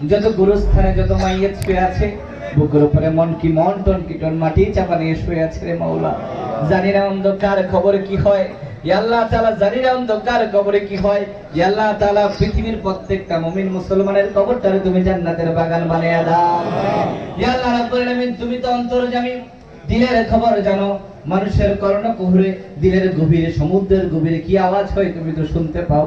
যত গুরুস্থানে যত মাইয়াত শুয়ে আছে, বুকের উপরে মন কি মন টন কি টন মাটি চাপা নিয়ে শুয়ে আছে রে মাওলা। জানি না অন্ধকার খবরে কি হয়, ইয়া আল্লাহ তাআলা জানি না অন্ধকার কবরে কি হয়। ইয়া আল্লাহ তাআলা পৃথিবীর প্রত্যেকটা মুমিন মুসলমানের কবরটারে তুমি জান্নাতের বাগান বানায়া দাও। ইয়া আল্লাহ রাব্বুল আলামিন, তুমি তো অন্তর্যামী, দিলের খবর জানো। মানুষের কর্ণকুহরে দিলের গভীরে সমুদ্রের গভীরে কি আওয়াজ হয় তুমি তো শুনতে পাও।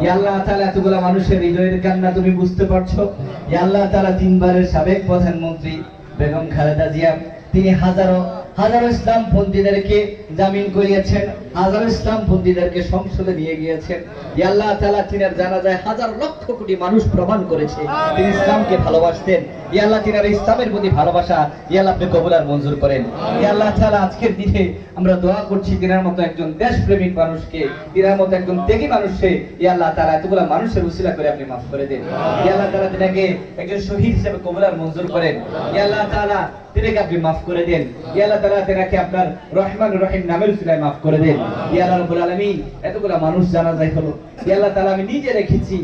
ইয়া আল্লাহ তাআলা এতগুলা মানুষের হৃদয়ের কান্না তুমি বুঝতে পারছো। ইয়া আল্লাহ তাআলা তিনবারের সাবেক প্রধানমন্ত্রী বেগম খালেদা জিয়া, তিনি হাজারো হাজারো ইসলামপন্থীদেরকে জামিন করিয়েছেন, হাজারো ইসলামপন্থীদেরকে সংসদে নিয়ে গিয়েছেন। ইয়া আল্লাহ তাআলা তিনার জানাজায় হাজার লক্ষ কোটি মানুষ প্রমাণ করেছে তিনি ইসলামকে ভালোবাসতেন। ইয়া আল্লাহ তিনার ইসলামের প্রতি ভালোবাসা ইয়া আল্লাহ আপনি কবুল আর মঞ্জুর করেন। ইয়া আল্লাহ তাআলা আজকের দিনে আমরা দোয়া করছি তিনার মতো একজন দেশপ্রেমিক মানুষকে, তিনার মতো একজন ত্যাগী মানুষকে ইয়া আল্লাহ তাআলা এতগুলা মানুষের উসিলা করে আপনি মাফ করে দেন। ইয়া আল্লাহ তাআলা তিনাকে একজন শহীদ হিসেবে কবুল আর মঞ্জুর করেন। ইয়া আল্লাহ তাআলা তিনাকে আপনি মাফ করে দেন। ইয়া আল্লাহ তাআলা তিনাকে আপনার রহমান রহিম নামের উসিলায় মাফ করে দেন। ইয়া আল্লাহ রাব্বুল আলামিন, এতগুলা মানুষ জানাজায় হলো, ইয়া আল্লাহ তাআলা আমি নিজে দেখেছি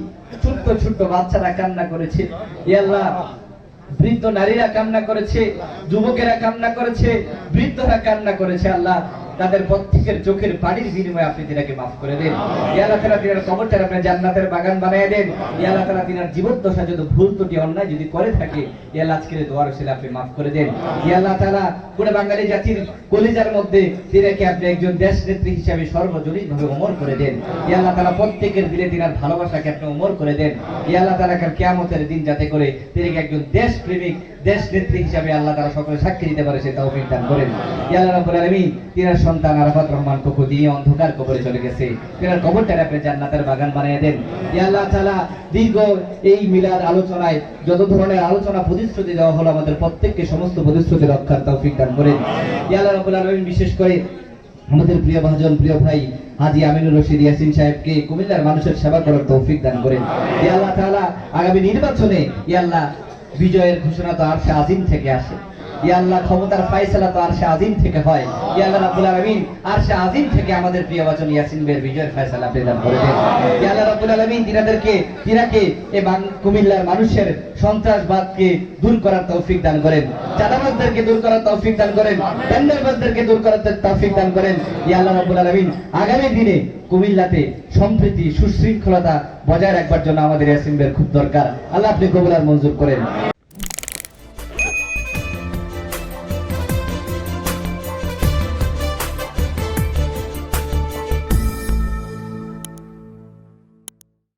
ছোট্ট ছোট্ট বাচ্চারা কান্না করেছে। ইয়া আল্লাহ বৃদ্ধ নারীরা কান্না করেছে, যুবকেরা কান্না করেছে, বৃদ্ধরা কান্না করেছে। আল্লাহ তাদের প্রত্যেকের চোখের পানির বিনিময়ে আপনি তিনাকে মাফ করে দেন। ইয়া আল্লাহ তাআলা তিনার কবরটারে আপনি জান্নাতের বাগান বানায় দেন। ইয়া আল্লাহ তাআলা তিনার জীবদ্দশা যত ভুল ত্রুটি অন্যায় যদি করে থাকে ইয়া আল্লাহ আজকের দোয়ার উসিলা আপনি মাফ করে দেন। ইয়া আল্লাহ তাআলা পুরো বাঙালি জাতির কলিজার মধ্যে তিনাকে আপনি একজন দেশ নেত্রী হিসেবে সর্বজনীনভাবে ওমর করে দেন। ইয়া আল্লাহ তাআলা প্রত্যেকের দিলে তিনার ভালোবাসাকে আপনি ওমর করে দেন। ইয়া আল্লাহ তাআলা কিয়ামতের দিন যাতে করে তিনাকে একজন দেশপ্রেমিক দেশ নেত্রী হিসেবে আল্লাহ তাআলা সকলে সাক্ষী দিতে পারে সে তৌফিক দান করেন। ইয়া আল্লাহ রাব্বুল আলামিন, তিনার সন্তান আরাফাত রহমান কোকো দিয়ে অন্ধকার কবরে চলে গেছে, তিনার কবরটারে আপনি জান্নাতের বাগান বানিয়ে দেন। ইয়া আল্লাহ তাআলা দীর্ঘ এই মিলাদ আলোচনায় যত ধরনের আলোচনা প্রতিশ্রুতি দেওয়া হলো আমাদের প্রত্যেককে সমস্ত প্রতিশ্রুতি রক্ষার তৌফিক দান করেন। ইয়া আল্লাহ রাব্বুল আলামিন, বিশেষ করে আমাদের প্রিয় ভাজন প্রিয় ভাই হাজী আমিনুর রশিদ ইয়াসিন সাহেবকে কুমিল্লার মানুষের সেবা করার তৌফিক দান করেন। ইয়া আল্লাহ তাআলা আগামী নির্বাচনে ইয়া আল্লাহ বিজয়ের ঘোষণা তো আরশে আজিম থেকে আসে। ইয়া আল্লাহ ক্ষমতার ফয়সালা তো আরশে আজিম থেকে হয়। ইয়া আল্লাহ রাব্বুল আলামিন, আরশে আজিম থেকে আমাদের প্রিয় বাচন ইয়াসিন ভাইয়ের বিজয়ের ফয়সালা প্রদান করে দেন। ইয়া আল্লাহ রাব্বুল আলামিন, তিনাকে এই কুমিল্লার মানুষের সন্ত্রাসবাদকে দূর করার তৌফিক দান করেন, চাঁদাবাজদেরকে দূর করার তৌফিক দান করেন, টেন্ডারবাজদেরকে দূর করার তৌফিক দান করেন। ইয়া আল্লাহ রাব্বুল আলামিন, আগামী দিনে কুমিল্লাতে সম্প্রীতি সুশৃঙ্খলতা বজায় রাখবার জন্য আমাদের ইয়াসিন ভাইয়ের খুব দরকার। আল্লাহ আপনি কবুল আর মঞ্জুর করেন।